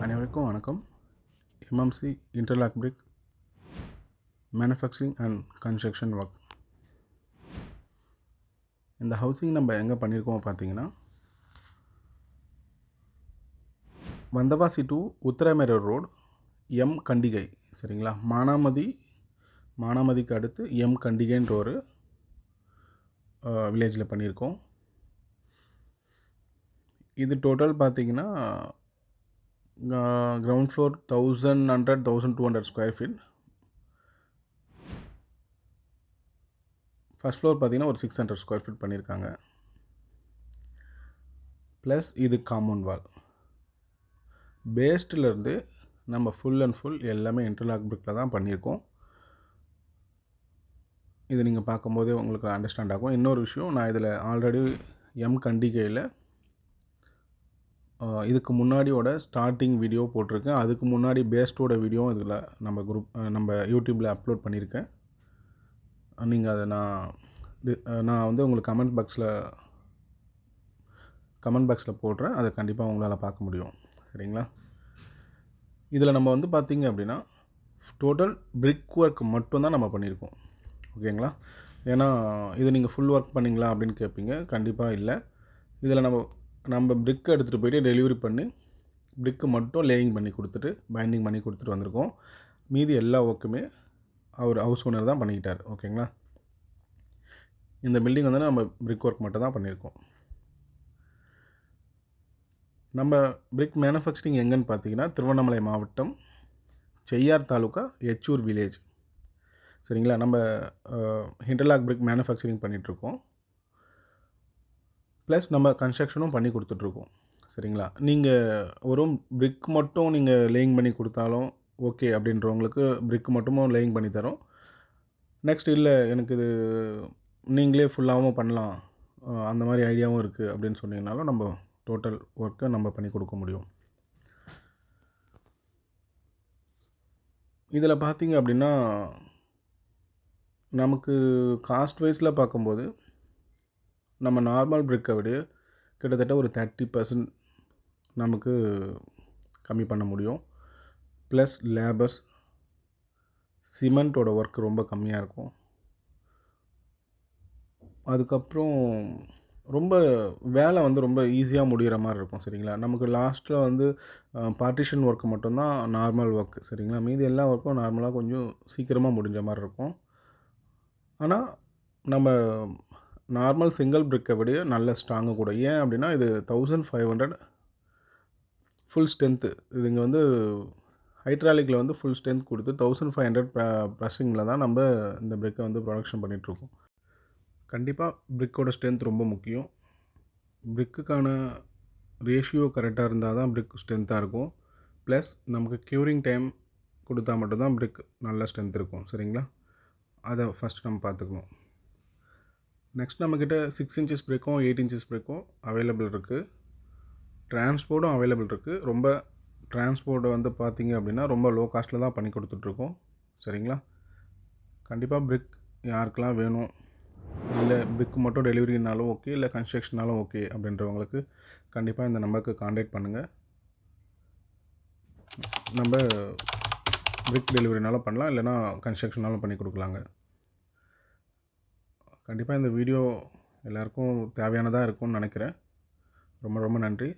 அனைவருக்கும் வணக்கம். MMC interlock brick manufacturing and construction work. இந்த ஹவுசிங் நம்ம எங்கே பண்ணியிருக்கோம் பார்த்தீங்கன்னா, Vandavasi to Uthiramerur road, M Kandigai. சரிங்களா? மானாமதிக்கு அடுத்து எம் கண்டிகைன்ற ஒரு வில்லேஜில் பண்ணியிருக்கோம். இது டோட்டல் பார்த்தீங்கன்னா ground floor 1100-1200 square feet. First floor பார்த்தீங்கன்னா ஒரு 600 ஸ்கொயர் ஃபீட் பண்ணியிருக்காங்க. ப்ளஸ் இது காம்பவுண்ட் வால். பேஸ்ட்லேருந்து நம்ம ஃபுல் அண்ட் ஃபுல் எல்லாமே இன்டர்லாக் பிரிக்கில் தான் பண்ணியிருக்கோம். இது நீங்கள் பார்க்கும்போதே உங்களுக்கு அண்டர்ஸ்டாண்ட் ஆகும். இன்னொரு விஷயம், நான் இதில் ஆல்ரெடி எம் கண்டிகையில் இதுக்கு முன்னாடியோட ஸ்டார்டிங் வீடியோ போட்டிருக்கேன். அதுக்கு முன்னாடி பேஸ்டோட வீடியோவும் இதில் நம்ம யூடியூப்பில் அப்லோட் பண்ணியிருக்கேன். நீங்கள் அதை நான் வந்து உங்களுக்கு கமெண்ட் பாக்ஸில் போடுறேன். அதை கண்டிப்பாக உங்களால் பார்க்க முடியும். சரிங்களா? இதில் நம்ம வந்து பார்த்திங்க அப்படின்னா டோட்டல் பிரிக் ஒர்க் மட்டும்தான் நம்ம பண்ணியிருக்கோம். ஓகேங்களா? ஏன்னா இது நீங்கள் ஃபுல் ஒர்க் பண்ணிங்களா அப்படின்னு கேட்பீங்க. கண்டிப்பாக இல்லை. இதில் நம்ம பிரிக்கை எடுத்துகிட்டு போய்ட்டு டெலிவரி பண்ணி பிரிக்கு மட்டும் லேயிங் பண்ணி கொடுத்துட்டு பைண்டிங் பண்ணி கொடுத்துட்டு வந்திருக்கோம். மீதி எல்லா ஒர்க்குமே அவர் ஹவுஸ் ஓனர் தான் பண்ணிக்கிட்டார். ஓகேங்களா? இந்த பில்டிங் வந்து நம்ம பிரிக் ஒர்க் மட்டும் தான் பண்ணியிருக்கோம். நம்ம பிரிக் மேனுஃபேக்சரிங் எங்கன்னு பார்த்தீங்கன்னா, திருவண்ணாமலை மாவட்டம், செய்யார் தாலுக்கா, எச்சூர் வில்லேஜ். சரிங்களா? நம்ம இன்டர்லாக் பிரிக் மேனுஃபேக்சரிங் பண்ணிகிட்ருக்கோம். ப்ளஸ் நம்ம கன்ஸ்ட்ரக்ஷனும் பண்ணி கொடுத்துட்ருக்கோம். சரிங்களா? நீங்கள் ஒரு பிரிக் மட்டும் நீங்கள் லேயிங் பண்ணி கொடுத்தாலும் ஓகே அப்படின்றவங்களுக்கு பிரிக் மட்டும் லேயிங் பண்ணி தரோம். நெக்ஸ்ட் இல்லை எனக்கு இது நீங்களே ஃபுல்லாகவும் பண்ணலாம், அந்த மாதிரி ஐடியாவும் இருக்குது அப்படின்னு சொன்னீங்கனாலும் நம்ம டோட்டல் ஒர்க்கை நம்ம பண்ணி கொடுக்க முடியும். இதில் பார்த்திங்க அப்படின்னா நமக்கு காஸ்ட் வைஸில் பார்க்கும்போது நம்ம நார்மல் பிரிக்கை விட கிட்டத்தட்ட ஒரு 30% நமக்கு கம்மி பண்ண முடியும். ப்ளஸ் லேபர்ஸ், சிமெண்ட்டோட ஒர்க் ரொம்ப கம்மியாக இருக்கும். அதுக்கப்புறம் ரொம்ப வேலை வந்து ரொம்ப ஈஸியாக முடிகிற மாதிரி இருக்கும். சரிங்களா? நமக்கு லாஸ்ட்டில் வந்து பார்ட்டிஷன் ஒர்க்கு மட்டும்தான் நார்மல் ஒர்க். சரிங்களா? மீதி எல்லா ஒர்க்கும் நார்மலாக கொஞ்சம் சீக்கிரமாக முடிஞ்ச மாதிரி இருக்கும். ஆனால் நம்ம நார்மல் சிங்கிள் பிரிக்கை விட நல்ல ஸ்ட்ராங்கு கூட. ஏன் அப்படின்னா இது 1500 ஃபுல் ஸ்ட்ரென்த்து. இது இங்கே வந்து ஹைட்ராலிக்கில் வந்து ஃபுல் ஸ்ட்ரென்த் கொடுத்து 1500 ப்ரெஸ்ஸிங்கில் தான் நம்ம இந்த பிரிக்கை வந்து ப்ரொடக்ஷன் பண்ணிகிட்ருக்கோம். கண்டிப்பாக பிரிக்கோட ஸ்ட்ரென்த் ரொம்ப முக்கியம். பிரிக்குக்கான ரேஷியோ கரெக்டாக இருந்தால் தான் பிரிக் ஸ்ட்ரென்த்தாக இருக்கும். ப்ளஸ் நமக்கு க்யூரிங் டைம் கொடுத்தா மட்டும்தான் பிரிக் நல்ல ஸ்ட்ரென்த் இருக்கும். சரிங்களா? அதை ஃபஸ்ட் நம்ம பார்த்துக்கணும். நெக்ஸ்ட் நம்மக்கிட்ட 6 இன்ச்சஸ் பிரேக்கும் 8 இன்ச்சஸ் பிரேக்கும் அவைலபிள் இருக்குது. டிரான்ஸ்போர்ட்டும் அவைலபிள் இருக்குது. ரொம்ப டிரான்ஸ்போர்ட்டை வந்து பார்த்திங்க அப்படின்னா ரொம்ப லோ காஸ்ட்டில் தான் பண்ணி கொடுத்துட்ருக்கோம். சரிங்களா? கண்டிப்பாக பிரிக் யாருக்கெல்லாம் வேணும், இல்லை பிரிக் மட்டும் டெலிவரினாலும் ஓகே, இல்லை கன்ஸ்ட்ரக்ஷனாலும் ஓகே அப்படின்றவங்களுக்கு கண்டிப்பாக இந்த நம்பருக்கு கான்டாக்ட் பண்ணுங்கள். நம்ம பிரிக் டெலிவரினாலும் பண்ணலாம், இல்லைனா கன்ஸ்ட்ரக்ஷனாலும் பண்ணி கொடுக்கலாங்க. கண்டிப்பாக இந்த வீடியோ எல்லாருக்கும் தேவையானதாக இருக்கும்னு நினைக்கிறேன். ரொம்ப ரொம்ப நன்றி.